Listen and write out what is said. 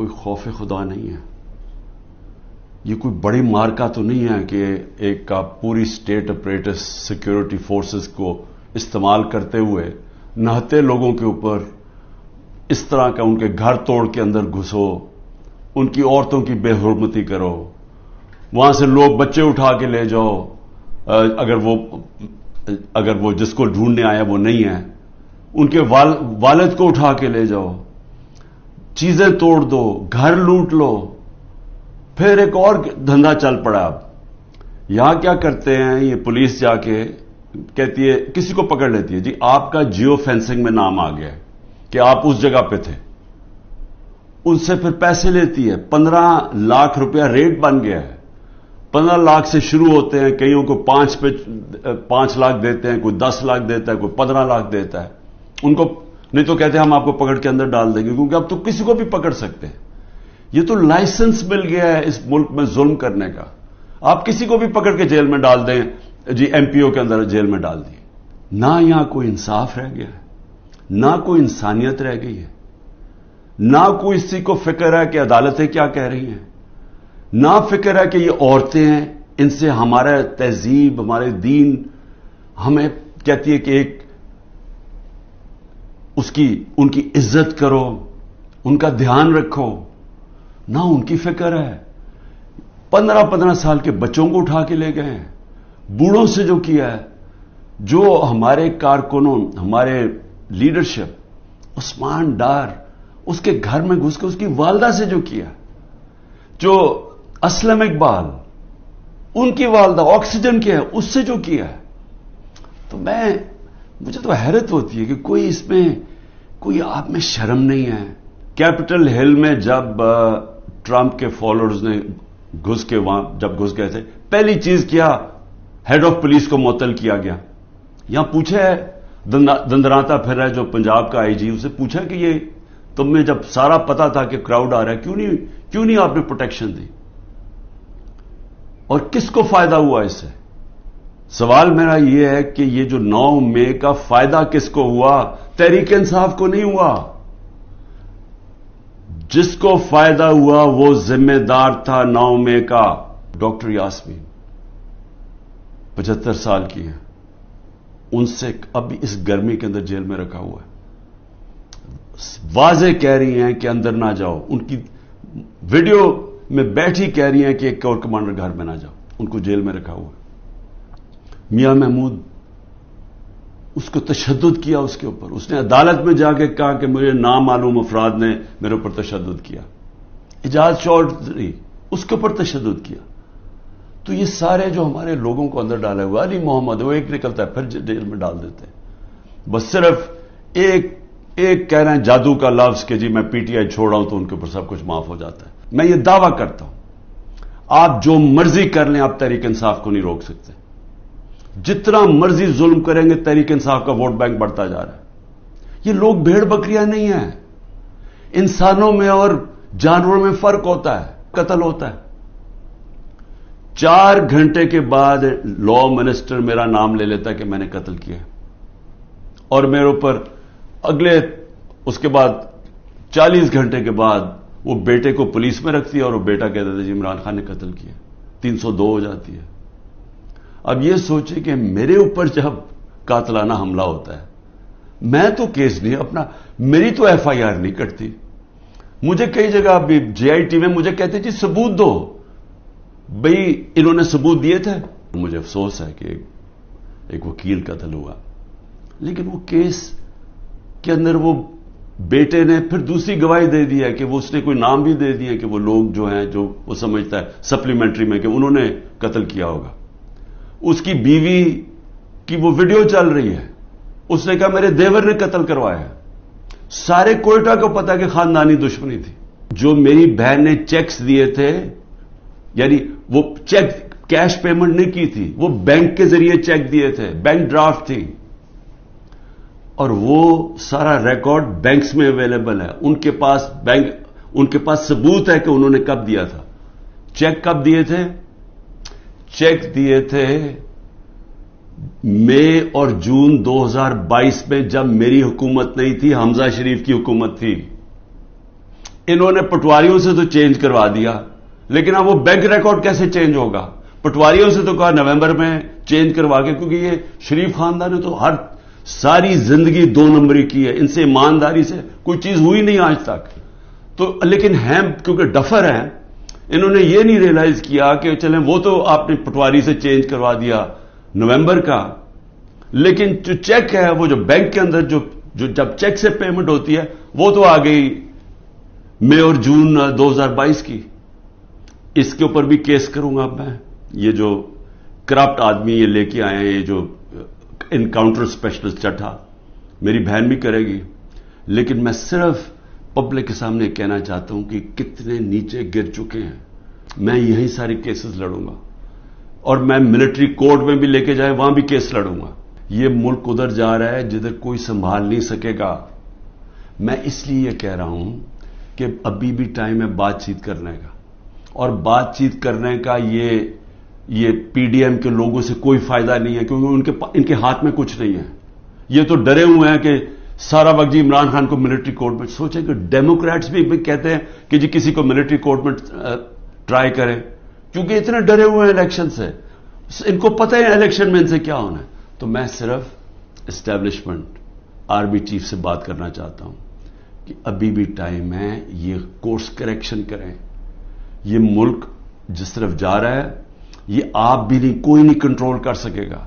کوئی خوف خدا نہیں ہے. یہ کوئی بڑی مارکا تو نہیں ہے کہ ایک کا پوری اسٹیٹ اپریٹس سیکیورٹی فورسز کو استعمال کرتے ہوئے نہتے لوگوں کے اوپر اس طرح کا ان کے گھر توڑ کے اندر گھسو، ان کی عورتوں کی بے حرمتی کرو، وہاں سے لوگ بچے اٹھا کے لے جاؤ، اگر وہ جس کو ڈھونڈنے آیا وہ نہیں ہے، ان کے والد کو اٹھا کے لے جاؤ، چیزیں توڑ دو، گھر لوٹ لو. پھر ایک اور دھندا چل پڑا. اب یہاں کیا کرتے ہیں، یہ پولیس جا کے کہتی ہے، کسی کو پکڑ لیتی ہے، جی آپ کا جیو فینسنگ میں نام آ گیا ہے کہ آپ اس جگہ پہ تھے. ان سے پھر پیسے لیتی ہے. 15 لاکھ روپیہ ریٹ بن گیا ہے. 15 لاکھ سے شروع ہوتے ہیں، کئیوں کو 5 لاکھ دیتے ہیں، کوئی 10 لاکھ دیتا ہے، کوئی 15 لاکھ دیتا ہے. ان کو نہیں تو کہتے ہیں ہم آپ کو پکڑ کے اندر ڈال دیں گے، کیونکہ اب تو کسی کو بھی پکڑ سکتے ہیں. یہ تو لائسنس مل گیا ہے اس ملک میں ظلم کرنے کا. آپ کسی کو بھی پکڑ کے جیل میں ڈال دیں، جی ایم پی او کے اندر جیل میں ڈال دیں. نہ یہاں کوئی انصاف رہ گیا ہے، نہ کوئی انسانیت رہ گئی ہے، نہ کوئی اسی کو فکر ہے کہ عدالتیں کیا کہہ رہی ہیں، نہ فکر ہے کہ یہ عورتیں ہیں، ان سے ہمارا تہذیب، ہمارے دین ہمیں کہتی ہے کہ ایک ان کی عزت کرو، ان کا دھیان رکھو. نہ ان کی فکر ہے. 15 سال کے بچوں کو اٹھا کے لے گئے ہیں. بوڑھوں سے جو کیا ہے، جو ہمارے کارکنوں، ہمارے لیڈرشپ، عثمان ڈار، اس کے گھر میں گھس کے اس کی والدہ سے جو کیا، جو اسلم اقبال، ان کی والدہ آکسیجن کیا ہے، اس سے جو کیا ہے، تو مجھے تو حیرت ہوتی ہے کہ کوئی اس میں کوئی آپ میں شرم نہیں ہے. کیپٹل ہل میں جب ٹرمپ کے فالوورز نے گھس کے وہاں جب گھس گئے تھے، پہلی چیز کیا، ہیڈ آف پولیس کو معطل کیا گیا. یہاں پوچھا ہے، دندراتا پھر رہا ہے جو پنجاب کا آئی جی، اسے پوچھا کہ یہ تم نے جب سارا پتا تھا کہ کراؤڈ آ رہا ہے، کیوں نہیں آپ نے پروٹیکشن دی، اور کس کو فائدہ ہوا اس سے؟ سوال میرا یہ ہے کہ یہ جو 9 مئی کا فائدہ کس کو ہوا؟ تحریک انصاف کو نہیں ہوا. جس کو فائدہ ہوا وہ ذمہ دار تھا 9 مئی کا. ڈاکٹر یاسمین 75 سال کی ہیں، ان سے اب اس گرمی کے اندر جیل میں رکھا ہوا ہے. واضح کہہ رہی ہیں کہ اندر نہ جاؤ. ان کی ویڈیو میں بیٹھی کہہ رہی ہیں کہ ایک اور کمانڈر گھر میں نہ جاؤ. ان کو جیل میں رکھا ہوا ہے. میاں محمود، اس کو تشدد کیا اس کے اوپر. اس نے عدالت میں جا کے کہا کہ مجھے نامعلوم افراد نے میرے اوپر تشدد کیا. اعجاز چودھری، اس کے اوپر تشدد کیا. تو یہ سارے جو ہمارے لوگوں کو اندر ڈالے ہوئے، علی محمد، وہ ایک نکلتا ہے پھر جیل میں ڈال دیتے ہیں. بس صرف ایک کہہ رہے ہیں جادو کا لفظ کہ جی میں پی ٹی آئی چھوڑ رہا ہوں تو ان کے اوپر سب کچھ معاف ہو جاتا ہے. میں یہ دعویٰ کرتا ہوں، آپ جو مرضی کر لیں، آپ تحریک انصاف کو نہیں روک سکتے. جتنا مرضی ظلم کریں گے، تحریک انصاف کا ووٹ بینک بڑھتا جا رہا ہے. یہ لوگ بھیڑ بکریاں نہیں ہیں. انسانوں میں اور جانوروں میں فرق ہوتا ہے. قتل ہوتا ہے. 4 گھنٹے کے بعد لا منسٹر میرا نام لے لیتا ہے کہ میں نے قتل کیا، اور میرے اوپر اس کے بعد 40 گھنٹے کے بعد وہ بیٹے کو پولیس میں رکھتی ہے، اور وہ بیٹا کہتا تھا جی عمران خان نے قتل کیا. 302 ہو جاتی ہے. اب یہ سوچیں کہ میرے اوپر جب قاتلانہ حملہ ہوتا ہے، میں تو کیس نہیں اپنا، میری تو ایف آئی آر نہیں کٹتی. مجھے کئی جگہ ابھی جے آئی ٹی میں مجھے کہتے جی ثبوت دو. بھئی انہوں نے ثبوت دیے تھے. مجھے افسوس ہے کہ ایک وکیل قتل ہوا، لیکن وہ کیس کے اندر وہ بیٹے نے پھر دوسری گواہی دے دی ہے کہ وہ اس نے کوئی نام بھی دے دیا کہ وہ لوگ جو ہیں، جو وہ سمجھتا ہے سپلیمنٹری میں کہ انہوں نے قتل کیا ہوگا. اس کی بیوی کی وہ ویڈیو چل رہی ہے، اس نے کہا میرے دیور نے قتل کروایا ہے. سارے کوئٹہ کو پتا کہ خاندانی دشمنی تھی. جو میری بہن نے چیکس دیے تھے، یعنی وہ چیک کیش پیمنٹ نہیں کی تھی، وہ بینک کے ذریعے چیک دیے تھے، بینک ڈرافٹ تھی، اور وہ سارا ریکارڈ بینکس میں اویلیبل ہے. ان کے پاس ثبوت ہے کہ انہوں نے کب دیا تھا. چیک کب دیے تھے؟ چیک دیے تھے مئی اور جون 2022 میں، جب میری حکومت نہیں تھی، حمزہ شریف کی حکومت تھی. انہوں نے پٹواریوں سے تو چینج کروا دیا، لیکن اب وہ بینک ریکارڈ کیسے چینج ہوگا؟ پٹواریوں سے تو کہا نومبر میں چینج کروا کے، کیونکہ یہ شریف خاندان نے تو ساری زندگی 2 نمبری کی ہے، ان سے ایمانداری سے کوئی چیز ہوئی نہیں آج تک. تو لیکن ہیں کیونکہ ڈفر ہیں، انہوں نے یہ نہیں ریئلائز کیا کہ چلیں وہ تو آپ نے پٹواری سے چینج کروا دیا نومبر کا، لیکن جو چیک ہے وہ جو بینک کے اندر جو جب چیک سے پیمنٹ ہوتی ہے وہ تو آ گئی مئی اور جون 2022 کی. اس کے اوپر بھی کیس کروں گا میں. یہ جو کرپٹ آدمی یہ لے کے آئے ہیں، یہ جو انکاؤنٹر اسپیشلسٹ چٹھا، میری بہن بھی کرے گی، لیکن میں صرف پبلک کے سامنے کہنا چاہتا ہوں کہ کتنے نیچے گر چکے ہیں. میں یہی ساری کیسز لڑوں گا، اور میں ملٹری کورٹ میں بھی لے کے جائے وہاں بھی کیس لڑوں گا. یہ ملک ادھر جا رہا ہے جدھر کوئی سنبھال نہیں سکے گا. میں اس لیے یہ کہہ رہا ہوں کہ ابھی بھی ٹائم ہے بات چیت کرنے کا، اور بات چیت کرنے کا یہ پی ڈی ایم کے لوگوں سے کوئی فائدہ نہیں ہے، کیونکہ ان کے ہاتھ میں کچھ نہیں ہے. یہ تو ڈرے ہوئے ہیں کہ سارا وقت جی عمران خان کو ملٹری کورٹ میں. سوچیں کہ ڈیموکریٹس بھی کہتے ہیں کہ جی کسی کو ملٹری کورٹ میں ٹرائی کریں، کیونکہ اتنے ڈرے ہوئے ہیں الیکشن سے. ان کو پتہ ہے الیکشن میں ان سے کیا ہونا ہے. تو میں صرف اسٹیبلشمنٹ آرمی چیف سے بات کرنا چاہتا ہوں کہ ابھی بھی ٹائم ہے، یہ کورس کریکشن کریں. یہ ملک جس طرف جا رہا ہے یہ آپ بھی نہیں، کوئی نہیں کنٹرول کر سکے گا.